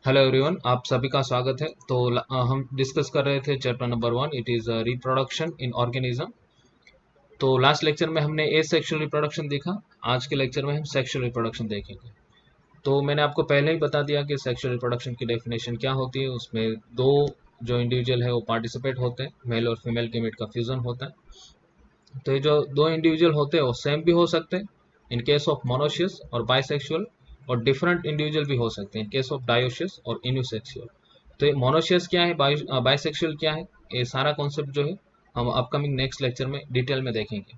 Hello everyone, आप सभी का स्वागत है। तो हम डिस्कस कर रहे थे chapter number 1, it is reproduction in organism. तो लास्ट लेक्चर में हमने ए सेक्सुअल रिप्रोडक्शन देखा। आज के लेक्चर में हम सेक्सुअल रिप्रोडक्शन देखेंगे। तो मैंने आपको पहले ही बता दिया कि सेक्सुअल रिप्रोडक्शन की डेफिनेशन क्या होती है। उसमें दो जो इंडिविजुअल है वो पार्टिसिपेट होते हैं, मेल और फीमेल गैमेट का फ्यूजन होता है। तो ये जो दो इंडिविजुअल होते हैं वो सेम भी हो सकते हैं इन केस ऑफ मोनोशियस और बाइसेक्सुअल, और डिफरेंट इंडिविजुअल भी हो सकते हैं इन केस ऑफ डायोशियस और इन्यूसेक्सुअल। तो ये मोनोशियस क्या है, बाइसेक्सुअल क्या है, ये सारा कॉन्सेप्ट जो है हम अपकमिंग नेक्स्ट लेक्चर में डिटेल में देखेंगे।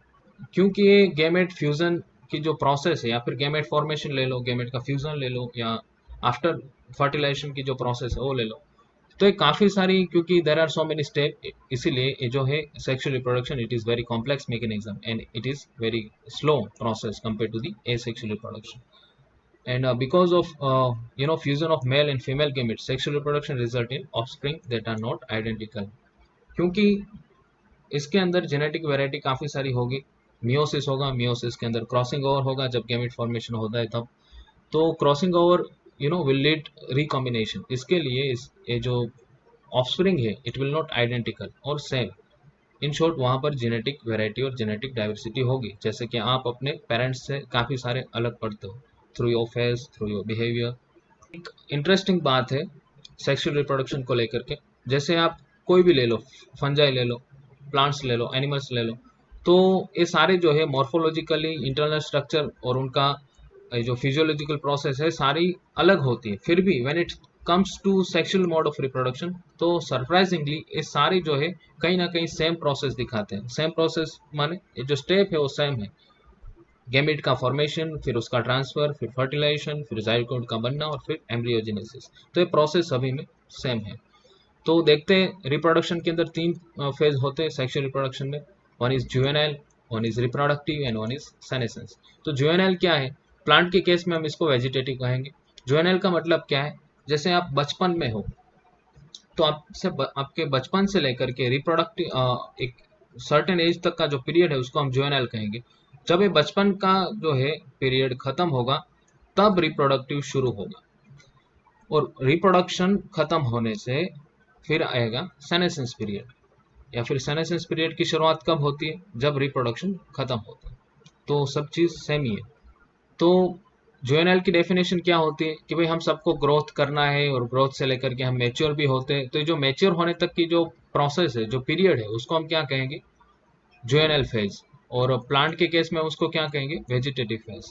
क्योंकि ये गैमेट फ्यूजन की जो प्रोसेस है, या फिर गैमेट फॉर्मेशन ले लो, गैमेट का फ्यूजन ले लो, या आफ्टर फर्टिलाइजेशन की जो प्रोसेस है वो ले लो, तो ये काफ़ी सारी, क्योंकि there are so many step, इसीलिए ये जो है sexual reproduction it is very complex mechanism and it is very slow process compare to the asexual reproduction. And because of fusion of male and female gametes, sexual reproduction result in offspring that are not identical. क्योंकि इसके अंदर genetic variety काफ़ी सारी होगी। Meiosis होगा, meiosis के अंदर crossing over होगा, जब गैमेट फॉर्मेशन होता है तब। तो crossing over will lead recombination. इसके लिए ये जो ऑफस्प्रिंग है इट विल नॉट आइडेंटिकल और सेम। इन शॉर्ट वहाँ पर जेनेटिक वैरायटी और जेनेटिक डाइवर्सिटी होगी, जैसे कि आप अपने पेरेंट्स से काफ़ी सारे अलग पढ़ते हो through your face, through your behaviour. एक इंटरेस्टिंग बात है सेक्सुअल रिप्रोडक्शन को लेकर के, जैसे आप कोई भी ले लो, फंजाई ले लो, प्लांट्स ले लो, एनिमल्स ले लो, तो ये सारे जो है मॉर्फोलॉजिकली इंटरनल स्ट्रक्चर और उनका जो फिजियोलॉजिकल प्रोसेस है सारी अलग होती है। फिर भी when it comes to sexual mode of reproduction, तो सरप्राइजिंगली ये सारे जो है कहीं ना कहीं सेम प्रोसेस दिखाते हैं। सेम प्रोसेस माने ये जो स्टेप है वो सेम है। गैमेट का फॉर्मेशन, फिर उसका ट्रांसफर, फिर फर्टिलाइजेशन, फिर जाइगोट का बनना और फिर एम्ब्रियोजेनेसिस। तो ये प्रोसेस सभी में सेम है। तो देखते हैं रिप्रोडक्शन के अंदर तीन फेज होते हैं सेक्सुअल रिप्रोडक्शन में। One is juvenile, one is reproductive and one is senescence. तो जुवेनाइल क्या है? प्लांट के केस में हम इसको वेजिटेटिव कहेंगे। जुवेनाइल का मतलब क्या है? जैसे आप बचपन में हो, तो आपके बचपन से लेकर के रिप्रोडक्टिव एक सर्टेन एज तक का जो पीरियड है उसको हम जुवेनाइल कहेंगे। जब ये बचपन का जो है पीरियड खत्म होगा तब रिप्रोडक्टिव शुरू होगा, और रिप्रोडक्शन खत्म होने से फिर आएगा सेनेसेंस पीरियड। या फिर सेनेसेंस पीरियड की शुरुआत कब होती है? जब रिप्रोडक्शन खत्म होता है। तो सब चीज़ सेम ही है। तो जुवेनाइल की डेफिनेशन क्या होती है कि भाई हम सबको ग्रोथ करना है, और ग्रोथ से लेकर के हम मैच्योर भी होते हैं। तो ये जो मैच्योर होने तक की जो प्रोसेस है, जो पीरियड है, उसको हम क्या कहेंगे? Juvenile phase. और प्लांट के केस में उसको क्या कहेंगे? Vegetative phase.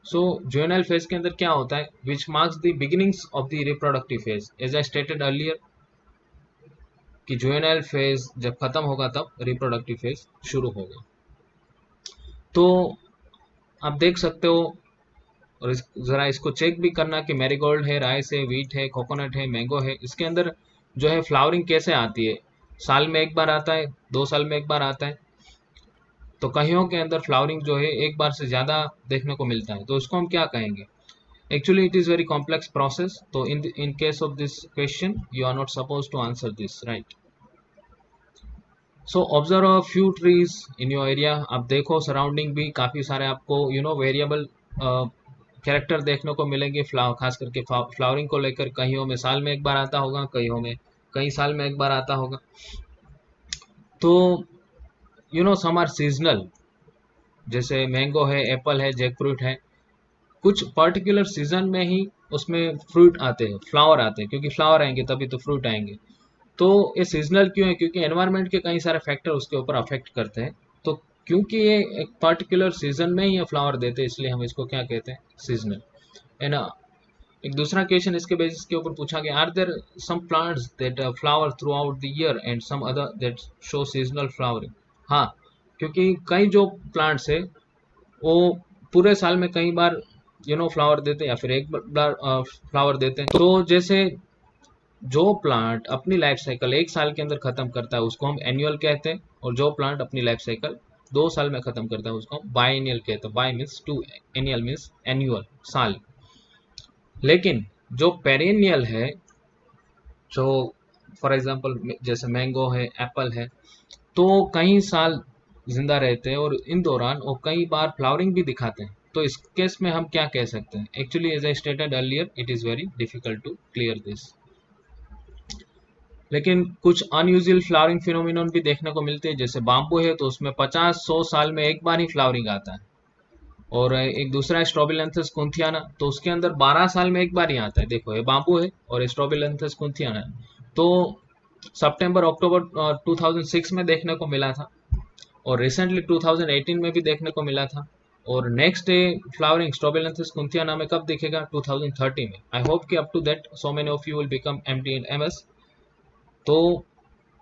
So juvenile phase के अंदर क्या होता है? Which marks the beginnings of the reproductive phase. As I stated earlier कि जुवेनाइल फेज जब खत्म होगा तब रिप्रोडक्टिव फेज शुरू होगा। तो आप देख सकते हो, और ज़रा इसको चेक भी करना कि मैरीगोल्ड है, राइस है, व्हीट है, कोकोनट है, मैंगो है, इसके अंदर जो है फ्लावरिंग कैसे आती है? साल में एक बार आता है, 2 साल में एक बार आता है। तो कहियों के अंदर फ्लावरिंग जो है एक बार से ज़्यादा देखने को मिलता है, तो उसको हम क्या कहेंगे? Actually it is very complex process. तो in case of this question you are not suppose to answer this, right? So observe a few trees in your area. आप देखो सराउंडिंग भी काफ़ी सारे आपको वेरिएबल कैरेक्टर देखने को मिलेंगे, खास करके फ्लावरिंग को लेकर। कईयों में साल में एक बार आता होगा, कईयों में कई साल में एक बार आता होगा। तो सम आर सीजनल, जैसे मैंगो है, एप्पल है, जैक फ्रूट है। कुछ पर्टिकुलर सीजन में ही उसमें फ्रूट आते हैं, फ्लावर आते हैं, क्योंकि फ्लावर आएंगे तभी तो फ्रूट आएंगे। तो ये सीजनल क्यों है? क्योंकि एनवायरनमेंट के कई सारे फैक्टर उसके ऊपर अफेक्ट करते हैं। तो क्योंकि ये एक पर्टिकुलर सीजन में ही ये फ्लावर देते हैं, इसलिए हम इसको क्या कहते हैं? सीजनल। है ना? एक दूसरा क्वेश्चन इसके बेसिस के ऊपर पूछा गया, are there some plants that flower throughout the year and some other that show seasonal flowering? हाँ, क्योंकि कई जो प्लांट्स है वो पूरे साल में कई बार फ्लावर देते हैं, या फिर एक बार फ्लावर देते हैं। तो जैसे जो प्लांट अपनी लाइफ साइकिल एक साल के अंदर खत्म करता है उसको हम एनुअल कहते हैं, और जो प्लांट अपनी लाइफ साइकिल 2 साल में खत्म करता है उसको हम बाइनियल कहते हैं। Bi means two, annual means annual, साल। लेकिन जो पेरेनियल है, जो फॉर एग्जांपल जैसे मैंगो है, एप्पल है, तो कई साल जिंदा रहते हैं और इन दौरान वो कई बार फ्लावरिंग भी दिखाते हैं। तो इस केस में हम क्या कह सकते हैं? Actually as I stated earlier it is very difficult to clear this. लेकिन कुछ अनयूजुअल फ्लावरिंग फिनोमिनन भी देखने को मिलते हैं, जैसे बाम्बू है तो उसमें 50-100 साल में एक बार ही फ्लावरिंग आता है। और एक दूसरा है स्ट्रोबिलेंथस कुंथियाना, तो उसके अंदर 12 साल में एक बार ही आता है। देखो ये बाम्बू है और स्ट्रोबिलेंथस कुंथियाना है, तो सितंबर अक्टूबर 2006 में देखने को मिला था, और रिसेंटली 2018 में भी देखने को मिला था। और next day flowering Strobilanthes kunthiana में कब दिखेगा? 2030 में। आई होप कि up to that so many of you will become MD in MS. तो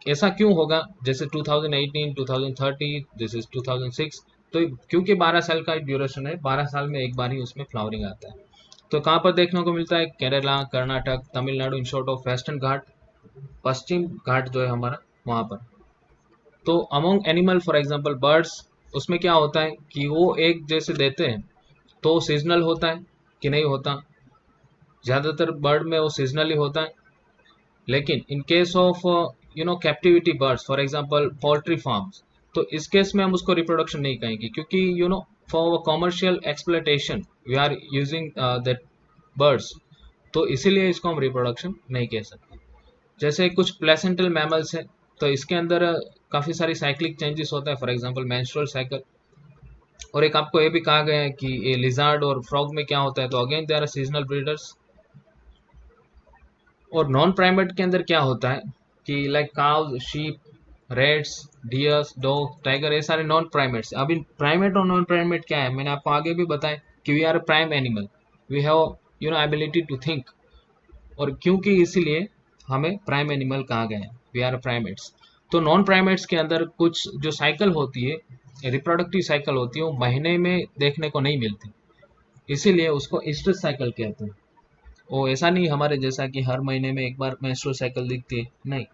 ऐसा क्यों होगा? जैसे 2018, 2030, दिस इज 2006, तो क्योंकि 12 साल का ड्यूरेशन है, 12 साल में एक बार ही उसमें फ्लावरिंग आता है। तो कहाँ पर देखने को मिलता है? Kerala, Karnataka, Tamil Nadu, in short of Western Ghat, पश्चिम घाट जो है हमारा, वहाँ पर। तो among animal for example birds, उसमें क्या होता है कि वो एक जैसे देते हैं, तो सीजनल होता है कि नहीं होता? ज़्यादातर बर्ड में वो सीजनल ही होता है। लेकिन इन case of captivity birds for example poultry farms, तो इस केस में हम उसको रिप्रोडक्शन नहीं कहेंगे, क्योंकि for commercial exploitation we are using that birds, तो इसीलिए इसको हम रिप्रोडक्शन नहीं कह सकते। जैसे कुछ प्लेसेंटल मैमल्स है, तो इसके अंदर काफ़ी सारी साइक्लिक चेंजेस होता है, फॉर एग्जांपल मेंस्ट्रुअल साइकिल। और एक आपको ये भी कहा गया है कि ये लिजार्ड और फ्रॉग में क्या होता है, तो again they are seasonal breeders. और नॉन प्राइमेट के अंदर क्या होता है कि like cows, sheep, rats, deers, dog, tiger, ये सारे नॉन प्राइमेट्स। अभी प्राइमेट और नॉन प्राइमेट क्या है, मैंने आपको आगे भी बताया कि we are a prime animal, we have ability to think, और क्योंकि इसीलिए हमें प्राइम एनिमल कहा गया है, वी आर प्राइमेट्स। तो नॉन प्राइमेट्स के अंदर कुछ जो साइकिल होती है, रिप्रोडक्टिव साइकिल होती है, वो महीने में देखने को नहीं मिलती, इसीलिए उसको ईस्टर साइकिल कहते हैं। वो ऐसा नहीं हमारे जैसा कि हर महीने में एक बार मेंस्ट्रुअल साइकिल दिखती है, नहीं,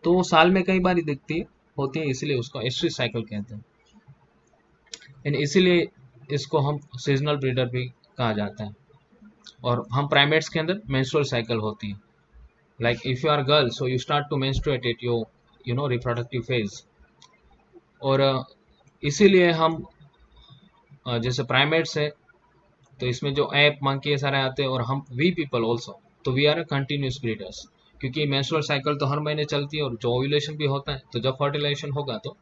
तो वो साल में कई बार ही दिखती है होती है, इसीलिए उसको एस्ट्री साइकिल कहते हैं। एंड इसीलिए इसको हम सीजनल ब्रीडर भी कहा जाता है। और हम प्राइमेट्स के अंदर मेंस्ट्रुअल साइकिल होती है, like if you are girl so you start to menstruate at your reproductive phase. और इसीलिए हम जैसे प्राइमेट्स है, तो इसमें जो ऐप मंकी सारे आते हैं, और हम वी पीपल ऑल्सो, तो we are a continuous breeders, क्योंकि मेंस्ट्रुअल साइकिल तो हर महीने चलती है, और जो ओव्यूलेशन भी होता है, तो जब फर्टिलाइजेशन होगा तो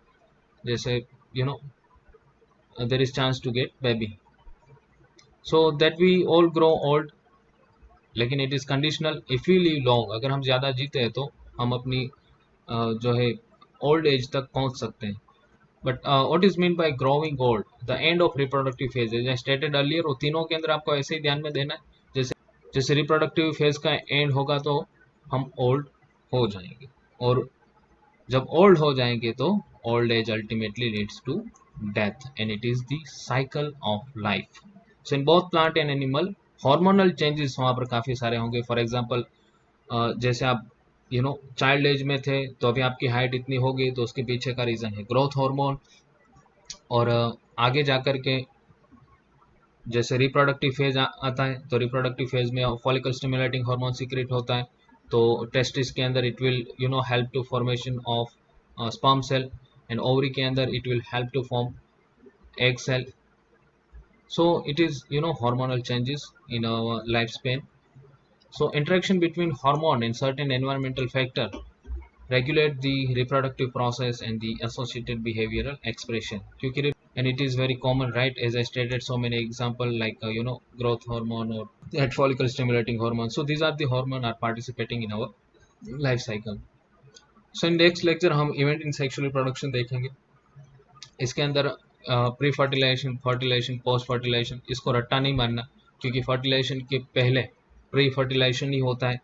जैसे there is chance to get baby, so that we all grow old. लेकिन it is conditional, if we live long, अगर हम ज़्यादा जीते हैं तो हम अपनी जो है ओल्ड एज तक पहुंच सकते हैं। But what is mean by growing old? The end of reproductive phase, as I stated earlier, वो तीनों के अंदर आपको ऐसे ही ध्यान में देना है, जैसे जैसे रिप्रोडक्टिव फेज का एंड होगा तो हम ओल्ड हो जाएंगे, और जब ओल्ड हो जाएंगे तो old age ultimately leads to death, and it is the cycle of life. So in both plant and animal hormonal changes वहाँ पर काफ़ी सारे होंगे। फॉर एग्जांपल जैसे आप चाइल्ड एज में थे, तो अभी आपकी हाइट इतनी होगी, तो उसके पीछे का रीज़न है ग्रोथ हार्मोन। और आगे जाकर के जैसे रिप्रोडक्टिव फेज आता है, तो रिप्रोडक्टिव फेज में फॉलिकल स्टिमुलेटिंग हार्मोन सीक्रेट होता है, तो टेस्टिस के अंदर it will help to formation of sperm cell, and ovary के अंदर it will help to form egg cell. So it is hormonal changes in our life span. So interaction between hormone and certain environmental factor regulate the reproductive process and the associated behavioral expression. क्योंकि and it is very common, right? As I stated, so many example like growth hormone or that follicle stimulating hormone. So these are the hormone are participating in our life cycle. So in next lecture हम event in sexual reproduction देखेंगे। इसके अंदर pre fertilization, fertilization, post fertilization, इसको रट्टा नहीं मानना, क्योंकि fertilisation के पहले प्री फर्टिलाइजेशन ही होता है।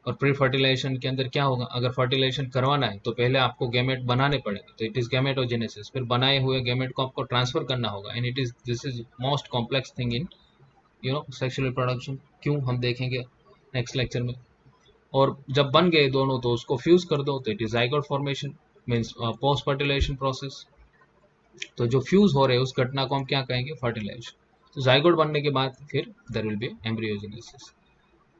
और प्री फर्टिलाइजेशन के अंदर क्या होगा, अगर फर्टिलाइजेशन करवाना है तो पहले आपको गैमेट बनाने पड़ेंगे, तो इट इज गैमेटोजेनेसिस। फिर बनाए हुए गैमेट को आपको ट्रांसफर करना होगा, and this is most complex thing in sexual reproduction. क्यों, हम देखेंगे नेक्स्ट लेक्चर में। और जब बन गए दोनों तो उसको फ्यूज कर दो, तो it is zygote formation, means post fertilization process. तो जो फ्यूज हो रहे हैं उस घटना को हम क्या कहेंगे, फर्टिलाइजेशन। तो जाइगोट बनने के बाद फिर there will be embryogenesis.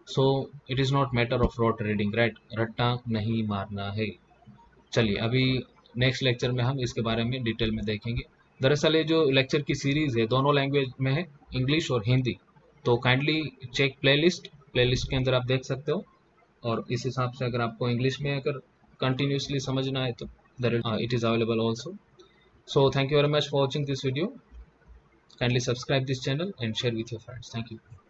So it is not matter of rote reading, right? रट्टा नहीं मारना है। चलिए अभी नेक्स्ट लेक्चर में हम इसके बारे में डिटेल में देखेंगे। दरअसल ये जो लेक्चर की सीरीज़ है दोनों लैंग्वेज में है, इंग्लिश और हिंदी। तो काइंडली चेक प्लेलिस्ट के अंदर आप देख सकते हो, और इस हिसाब से अगर आपको इंग्लिश में अगर कंटिन्यूसली समझना है तो it is available also. So thank you very much for watching this video. Kindly subscribe this channel and share with your friends. Thank you.